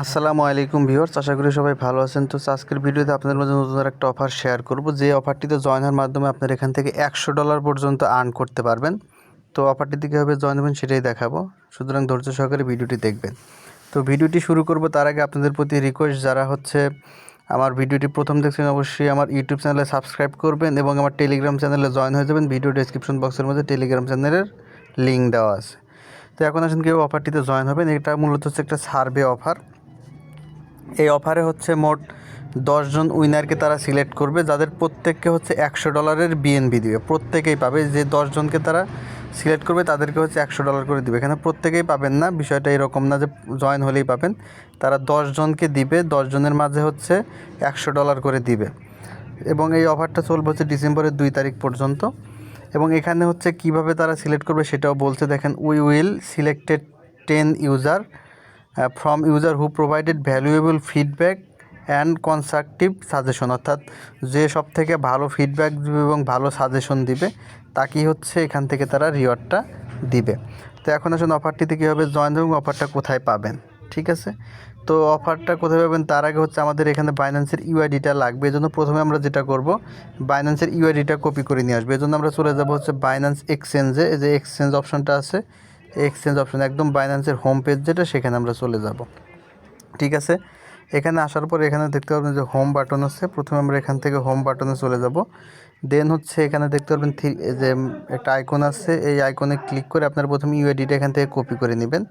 আসসালামু আলাইকুম ভিউয়ার্স, আশা করি সবাই ভালো আছেন। তো আজকের ভিডিওতে আপনাদের মধ্যে নতুন একটা অফার শেয়ার করব, যে অফারটিতে জয়েন হওয়ার মাধ্যমে আপনারা এখান থেকে $100 পর্যন্ত আর্ন করতে পারবেন। তো অফারটিতে কীভাবে জয়েন হবেন সেটাই দেখাবো, সুতরাং ধৈর্য সহকারে ভিডিওটি দেখবেন। তো ভিডিওটি শুরু করব তার আগে আপনাদের প্রতি রিকোয়েস্ট, যারা আমার ভিডিওটি প্রথম দেখছেন অবশ্যই আমার ইউটিউব চ্যানেলে সাবস্ক্রাইব করবেন এবং আমার টেলিগ্রাম চ্যানেলে জয়েন হয়ে যাবেন। ভিডিও ডেসক্রিপশন বক্সের মধ্যে টেলিগ্রাম চ্যানেলের লিঙ্ক দেওয়া আছে। তো এখন আসেন কীভাবে অফারটিতে জয়েন হবেন। এটা মূলত হচ্ছে একটা সার্ভে অফার। এই অফারে মোট 10 জন উইনারকে তারা সিলেক্ট করবে, যাদের প্রত্যেককে $100 বিএনবি দিবে। প্রত্যেকেই পাবে, যে 10 জনকে তারা সিলেক্ট করবে তাদেরকে $100 করে দিবে। এখানে প্রত্যেকেই পাবেন না, বিষয়টা এরকম না যে জয়েন হলেই পাবেন। তারা 10 জনকে দিবে, 10 জনের মাঝে $100 করে দিবে। এবং এই অফারটা চলবে ডিসেম্বরের 2 তারিখ পর্যন্ত। এবং এখানে কিভাবে তারা সিলেক্ট করবে সেটাও বলছে, দেখেন, we will selected 10 user from user who provided valuable feedback and constructive suggestion, অর্থাৎ যে সব থেকে ভালো ফিডব্যাক দিবে এবং ভালো সাজেশন দিবে তাকেই এখান থেকে তারা রিওয়ার্ডটা দিবে। তো এখন আসুন অফারটিতে কীভাবে জয়েন এবং অফারটা কোথায় পাবেন। ঠিক আছে, তো অফারটা কোথায় পাবেন তার আগে আমাদের এখানে বাইন্যান্সের ইউআইডিটা লাগবে। এজন্য প্রথমে আমরা যেটা করব, বাইন্যান্সের ইউআইডিটা কপি করে নিয়ে আসবে। এজন্য আমরা চলে যাব বাইন্যান্স এক্সচেঞ্জে। যে এক্সচেঞ্জ অপশনটা আছে, এক্সচেঞ্জ অপশন একদম বাইন্যান্সের হোম পেজ যেটা, সেখানে আমরা চলে যাব। ঠিক আছে, এখানে আসার পর এখানে দেখতে পাবেন যে হোম বাটন আছে। প্রথমে আমরা এখান থেকে হোম বাটনে চলে যাব। দেন এখানে দেখতে পাবেন যে একটা আইকন আছে, এই আইকনে ক্লিক করে আপনারা প্রথমে ইউআইডিটা এখান থেকে কপি করে নেবেন।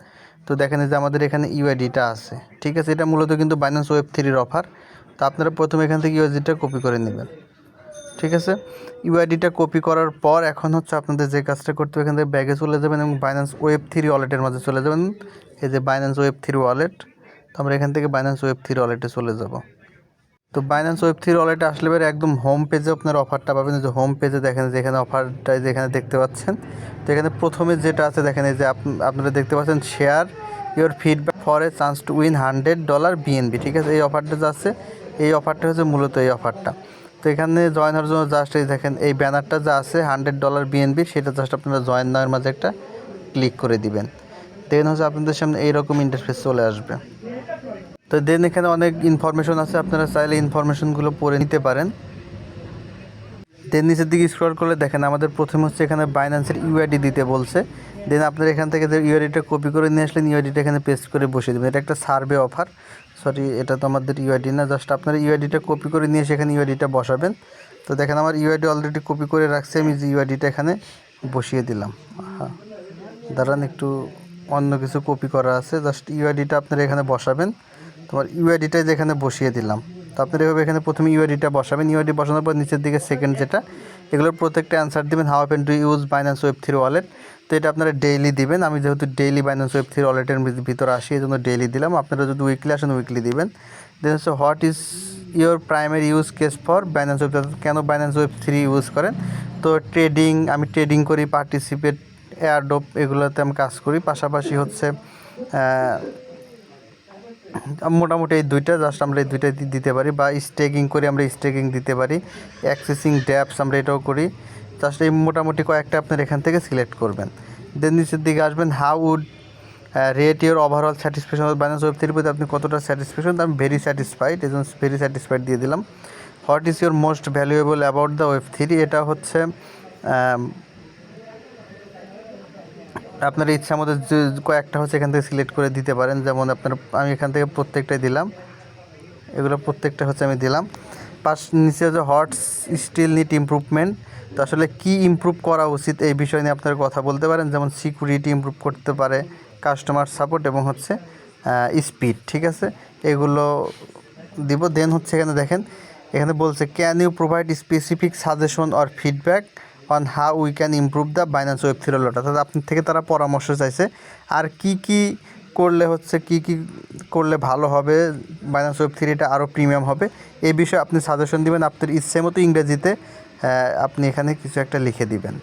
তো দেখেন যে আমাদের এখানে ইউআইডিটা আছে। ঠিক আছে, এটা মূলত কিন্তু বাইন্যান্স ওয়েব3 অফার। তো আপনারা প্রথমে এখান থেকে ইউআইডিটা কপি করে নেবেন। ঠিক আছে, ইউআইডিটা কপি করার পর এখন আপনাদের যে কাজটা করতে হবে, এখান থেকে ব্যাগে চলে যাবেন এবং বাইন্যান্স ওয়েব3 ওয়ালেটের মাঝে চলে যাবেন। এই যে বাইন্যান্স ওয়েব3 ওয়ালেট, তো আমরা এখান থেকে বাইন্যান্স ওয়েব3 ওয়ালেটে চলে যাব। তো বাইন্যান্স ওয়েব3 ওয়ালেটে আসলে পরে একদম হোম পেজে আপনার অফারটা পাবেন। যে হোম পেজে দেখেন যে এখানে অফারটা যেখানে দেখতে পাচ্ছেন, তো এখানে প্রথমে যেটা আছে দেখেন, এই যে আপনারা দেখতে পাচ্ছেন share your feedback for a chance to win $100 BNB. ঠিক আছে, এই অফারটা যা আছে, এই অফারটা মূলত এই অফারটা। তো এখানে জয়েন হওয়ার জন্য জাস্ট এই দেখেন এই ব্যানারটা যা আছে $100 বিএনবি, সেটা জাস্ট আপনারা জয়েন নামের মাঝে একটা ক্লিক করে দিবেন। দেন আপনাদের সামনে এইরকম ইন্টারফেস চলে আসবে। তো দেন এখানে অনেক ইনফরমেশন আছে, আপনারা চাইলে ইনফরমেশনগুলো পড়ে নিতে পারেন। দেন নিচের দিকে স্ক্রল করলে দেখেন আমাদের প্রথমে এখানে বাইন্যান্সের ইউআইডি দিতে বলছে। দেন আপনারা এখান থেকে যে ইউআইডিটা কপি করে নিয়ে আসলেন, ইউআইডিটা এখানে পেস্ট করে বসিয়ে দেবেন। এটা একটা সার্ভে অফার, সরি এটা তো আমাদের ইউআইডি না, জাস্ট আপনারা ইউআইডিটা কপি করে নিয়ে সেখানে ইউআইডিটা বসাবেন। তো দেখেন আমার ইউআইডি অলরেডি কপি করে রাখছি, আমি যে ইউআইডিটা এখানে বসিয়ে দিলাম। হ্যাঁ, দাঁড়ান, একটু অন্য কিছু কপি করা আছে, জাস্ট ইউআইডিটা আপনারা এখানে বসাবেন। তোমার ইউআইডিটা যেখানে বসিয়ে দিলাম। তো আপনারা এভাবে এখানে প্রথমে ইউআইডিটা বসাবেন। ইউআইডি বসানোর পর নিচের দিকে সেকেন্ড যেটা, এগুলোর প্রত্যেকটা অ্যান্সার দেবেন। How often do use Binance ওয়েব3 ওয়ালেট, তো এটা আপনারা ডেইলি দিবেন। আমি যেহেতু ডেইলি বাইন্যান্স ওয়েব3 ওয়ালেটের ভিতরে আসি, এই জন্য ডেইলি দিলাম। আপনারা যদি উইকলি আসেন উইকলি দিবেন। Then what is your primary use case for Binance web, কেন বাইন্যান্স ওয়েব3 ইউজ করেন? তো ট্রেডিং, আমি ট্রেডিং করি, পার্টিসিপেট, এয়ারড্রপ, এগুলোতে আমি কাজ করি। পাশাপাশি মোটামুটি এই দুইটা, জাস্ট আমরা এই দুইটাই দিতে পারি। বা স্টেকিং করি, আমরা স্টেকিং দিতে পারি। অ্যাক্সেসিং ড্যাপস আমরা এটাও করি। জাস্ট এই মোটামুটি কয়েকটা আপনার এখান থেকে সিলেক্ট করবেন। দেন নিচের দিকে আসবেন, how would rate your overall satisfaction Binance ওয়েব3 প্রতি আপনি কতটা স্যাটিসফ্যাকশন? আমি ভেরি স্যাটিসফাইড, এই জন্য ভেরি স্যাটিসফাইড দিয়ে দিলাম। What is your most valuable about the ওয়েব3, এটা আপনার ইচ্ছা মতো যে কয়েকটা এখান থেকে সিলেক্ট করে দিতে পারেন। যেমন আমি এখান থেকে প্রত্যেকটাই দিলাম, এগুলো প্রত্যেকটা আমি দিলাম। নিচে হোয়াটস স্টিল নিড ইমপ্রুভমেন্ট, তো আসলে কী ইমপ্রুভ করা উচিত এই বিষয় নিয়ে আপনারা কথা বলতে পারেন। যেমন সিকিউরিটি ইমপ্রুভ করতে পারে, কাস্টমার সাপোর্ট এবং স্পিড। ঠিক আছে, এগুলো দিব। দেন এখানে দেখেন, এখানে বলছে can you provide specific suggestion or feedback on how we can improve the Binance ওয়েব3 ওয়ালেট, অর্থাৎ আপনার থেকে তারা পরামর্শ চাইছে আর কি করলে কি করলে ভালো হবে, বাইন্যান্স ওয়েব3 এটা আরও প্রিমিয়াম হবে, এই বিষয়ে আপনি সাজেশন দিবেন। আপনার ইচ্ছে মতো ইংরেজিতে আপনি এখানে কিছু একটা লিখে দিবেন।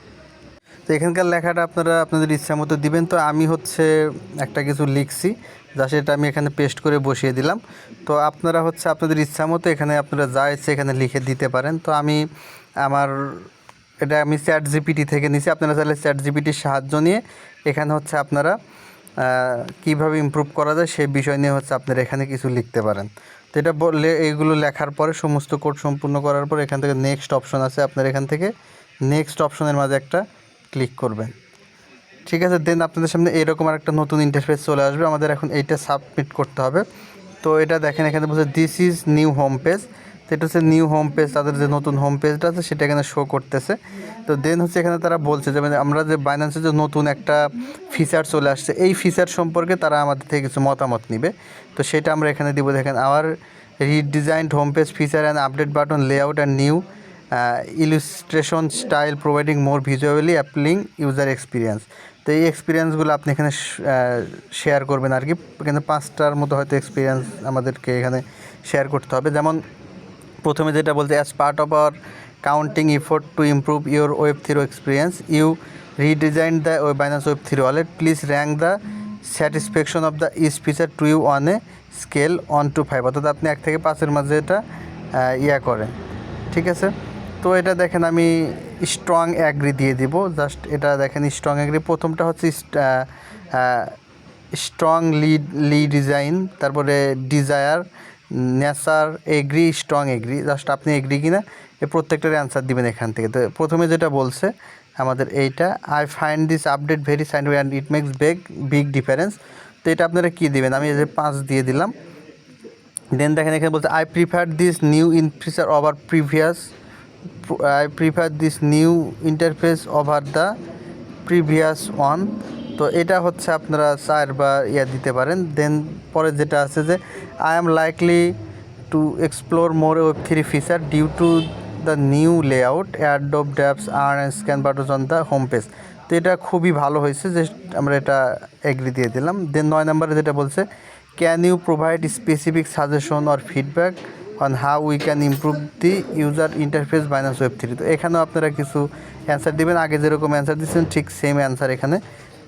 তো এখানকার লেখাটা আপনারা আপনাদের ইচ্ছা মতো দিবেন। তো আমি একটা কিছু লিখছি, যা সেটা আমি এখানে পেস্ট করে বসিয়ে দিলাম। তো আপনারা আপনাদের ইচ্ছা মতো এখানে আপনারা যা ইচ্ছে এখানে লিখে দিতে পারেন। তো আমি চ্যাট জিপিটি থেকে নিছি, আপনারা চাইলে চ্যাট জিপিটির সাহায্য নিয়ে এখানে আপনারা কীভাবে ইমপ্রুভ করা যায় সেই বিষয় নিয়ে হচ্ছে আপনারা এখানে কিছু লিখতে পারেন। তো এটা বললে এইগুলো লেখার পরে সমস্ত কোড সম্পূর্ণ করার পর এখান থেকে নেক্সট অপশন আছে, আপনার এখান থেকে নেক্সট অপশনের মাঝে একটা ক্লিক করবেন। ঠিক আছে, দেন আপনাদের সামনে এরকম একটা নতুন ইন্টারফেস চলে আসবে। আমাদের এখন এইটা সাবমিট করতে হবে। তো এটা দেখেন এখানে বলছে this is new home page. তো এটা হচ্ছে নিউ হোম পেজ, তাদের যে নতুন হোম পেজটা আছে সেটা এখানে শো করতেছে। তো দেন হচ্ছে এখানে তারা বলছে যে মানে আমরা যে বাইন্যান্সের যে নতুন একটা ফিচার চলে আসছে, এই ফিচার সম্পর্কে তারা আমাদের থেকে কিছু মতামত নেবে। তো সেটা আমরা এখানে দিব। দেখেন our redesigned home page feature and update button layout and new illustration style providing more visually appealing user experience. তো এই এক্সপিরিয়েন্সগুলো আপনি এখানে শেয়ার করবেন আর কি। এখানে 5টার মতো হয়তো এক্সপিরিয়েন্স আমাদেরকে এখানে শেয়ার করতে হবে। যেমন প্রথমে যেটা বলতে, as part of our counting effort to improve your Web3 experience you redesign the Binance Web3 wallet, please rank the satisfaction of the each feature to you on a scale 1 to 5, অর্থাৎ আপনি 1 থেকে 5-এর মাঝে এটা করেন। ঠিক আছে, তো এটা দেখেন আমি স্ট্রং অ্যাগ্রি দিয়ে দিব। জাস্ট এটা দেখেন স্ট্রং অ্যাগ্রি, প্রথমটা হচ্ছে স্ট্রং ডিজাইন, তারপরে desire, nature, agree, strong agree. Just আপনি এগ্রি কিনা এই প্রত্যেকটার অ্যান্সার দিবেন এখান থেকে। তো প্রথমে যেটা বলছে আমাদের এইটা, I find this update very scientific and it makes big difference. তো এটা আপনারা কী দিবেন, আমি এই যে 5 দিয়ে দিলাম। দেন দেখেন এখানে বলছে I prefer this new feature over this new interface over the previous one. তো এটা হচ্ছে আপনারা 4 বা দিতে পারেন। দেন পরে যেটা আছে যে I am likely to explore more Web3 feature due to the new layout adobe dapps earn and scan buttons on the home page. তো এটা খুবই ভালো হয়েছে, যে আমরা এটা এগ্রি দিয়ে দিলাম। দেন 9 নম্বরে যেটা বলছে, can you provide specific suggestion or feedback on how we can improve the user interface Binance Web3। তো এখানেও আপনারা কিছু অ্যান্সার দেবেন, আগে যেরকম অ্যান্সার দিচ্ছেন ঠিক সেম অ্যান্সার এখানে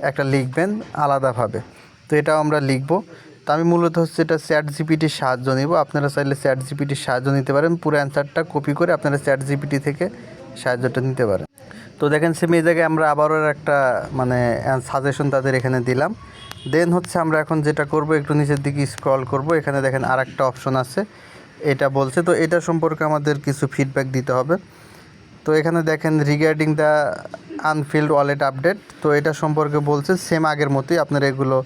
একটা লিখবেন আলাদাভাবে। তো এটাও আমরা লিখব। তো আমি মূলত হচ্ছে এটা ChatGPTর সাহায্য নিব। আপনারা চাইলে ChatGPTর সাহায্য নিতে পারেন, পুরো অ্যান্সারটা কপি করে আপনারা ChatGPT থেকে সাহায্যটা নিতে পারেন। তো দেখেন সেম এই জায়গায় আমরা আবারও একটা মানে সাজেশন তাদের এখানে দিলাম। দেন হচ্ছে আমরা এখন যেটা করব, একটু নিচের দিকে স্ক্রল করব, এখানে দেখেন আর একটা অপশন আছে, এটা বলছে। তো এটা সম্পর্কে আমাদের কিছু ফিডব্যাক দিতে হবে। তো এখানে দেখেন regarding the unfilled wallet update. তো এটা সম্পর্কে বলছে সেম আগের মতোই, আপনারা এগুলো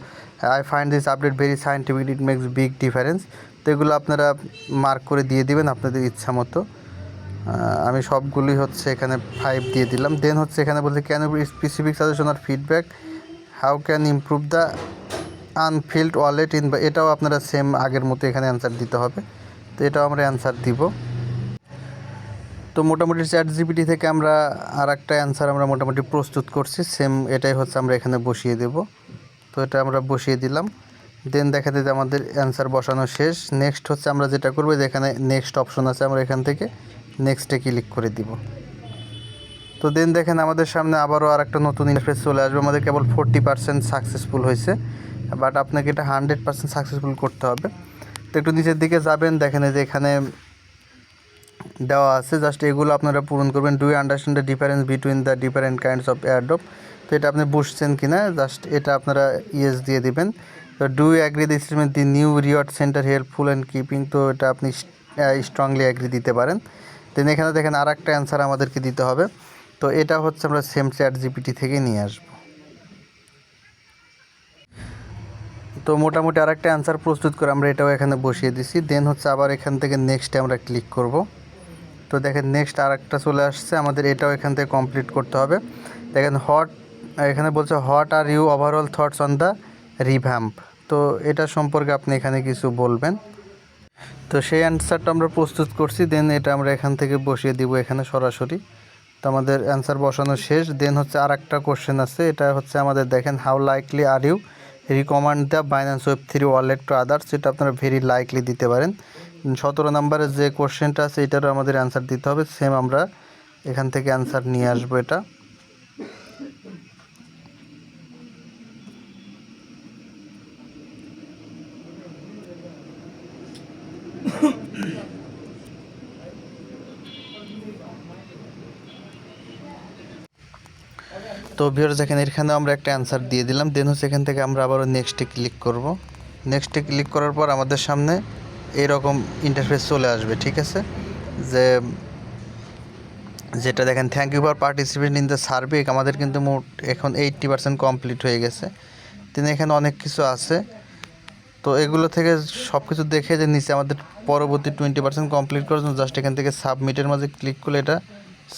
I find this update very scientific, it makes big difference. তো এগুলো আপনারা মার্ক করে দিয়ে দিবেন আপনাদের ইচ্ছা মতো। আমি সবগুলোই হচ্ছে এখানে 5 দিয়ে দিলাম। দেন হচ্ছে এখানে বলছে ক্যান ইউ স্পেসিফিক সাজেশন আর feedback how can improve the unfilled wallet in, এটাও আপনারা সেম আগের মতো এখানে অ্যান্সার দিতে হবে। তো এটাও আমরা অ্যান্সার দিব। তো মোটামুটি ChatGPT থেকে আমরা আর একটা অ্যান্সার আমরা মোটামুটি প্রস্তুত করছি, সেম এটাই হচ্ছে আমরা এখানে বসিয়ে দেব। তো এটা আমরা বসিয়ে দিলাম। দেন দেখা যায় যে আমাদের অ্যান্সার বসানো শেষ। নেক্সট হচ্ছে আমরা যেটা করবো, যে এখানে নেক্সট অপশন আছে, আমরা এখান থেকে নেক্সটে ক্লিক করে দিব। তো দেন দেখেন আমাদের সামনে আবারও আর একটা নতুন ইন্টারফেস চলে আসবে। আমাদের কেবল 40% সাকসেসফুল হয়েছে, বাট আপনাকে এটা 100% সাকসেসফুল করতে হবে। তো একটু নিচের দিকে যাবেন, দেখেন যে এখানে দেওয়া আছে, জাস্ট এগুলো আপনারা পূরণ করবেন। Do you understand the difference between the different kinds of airdrop. তো এটা আপনি বুঝছেন কি না, জাস্ট এটা আপনারা ইয়েস দিয়ে দিবেন। তো do you agree this mean the new reward centre helpful and keeping. তো এটা আপনি স্ট্রংলি অ্যাগ্রি দিতে পারেন। দেন এখানে দেখেন আর একটা অ্যান্সার আমাদেরকে দিতে হবে। তো এটা হচ্ছে আমরা সেম ChatGPT থেকে নিয়ে আসবো। তো মোটামুটি আর একটা অ্যান্সার প্রস্তুত করে আমরা এটাও এখানে বসিয়ে দিছি। দেন হচ্ছে আবার এখান থেকে নেক্সটে আমরা ক্লিক করব। তো দেখেন নেক্সট আর একটা চলে আসছে, আমাদের এটাও এখান থেকে কমপ্লিট করতে হবে। দেখেন এখানে বলছে what are you overall thoughts on the revamp. তো এটা সম্পর্কে আপনি এখানে কিছু বলবেন। তো সেই অ্যান্সারটা আমরা প্রস্তুত করছি। দেন এটা আমরা এখান থেকে বসিয়ে দিব এখানে সরাসরি। তো আমাদের অ্যান্সার বসানো শেষ। দেন হচ্ছে আর একটা কোশ্চেন আছে, এটা হচ্ছে আমাদের দেখেন how likely are you recommend the Binance Web3 wallet to others. এটা আপনারা ভেরি লাইকলি দিতে পারেন। 17 নম্বরের যে কোশ্চেনটা আছে এটারও আমাদের অ্যান্সার দিতে হবে, সেম আমরা এখান থেকে অ্যান্সার নিয়ে আসবো এটা। তো ভিউয়ার্স দেখেন এখানে আমরা একটা অ্যান্সার দিয়ে দিলাম, দেন হচ্ছে এখান থেকে আমরা আবারও নেক্সটে ক্লিক করব। নেক্সটে ক্লিক করার পর আমাদের সামনে এরকম ইন্টারফেস চলে আসবে, ঠিক আছে। যেটা দেখেন thank you for participate in the survey, আমাদের কিন্তু মোট এখন 80% কমপ্লিট হয়ে গেছে। তিনি এখানে অনেক কিছু আছে, তো এগুলো থেকে সব কিছু দেখে যে নিচে আমাদের পরবর্তী 20% কমপ্লিট করার জন্য জাস্ট এখান থেকে সাবমিটের মাঝে ক্লিক করলে এটা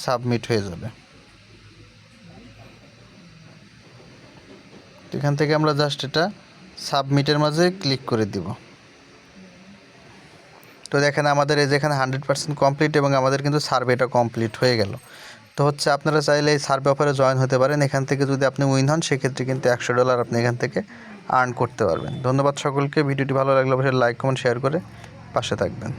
সাবমিট হয়ে যাবে। এখান থেকে আমরা জাস্ট এটা সাবমিটের মাঝে ক্লিক করে দিব। তো দেখেন আমাদের এই যেখানে 100% কমপ্লিট এবং আমাদের কিন্তু সার্ভেটা কমপ্লিট হয়ে গেল। তো হচ্ছে আপনারা চাইলে এই সার্ভে অফারে জয়েন হতে পারেন। এখান থেকে যদি আপনি উইন হন সেক্ষেত্রে কিন্তু $100 আপনি এখান থেকে আর্ন করতে পারবেন। ধন্যবাদ সকলকে। ভিডিওটি ভালো লাগলে অবশ্যই লাইক কমেন্ট শেয়ার করে পাশে থাকবেন।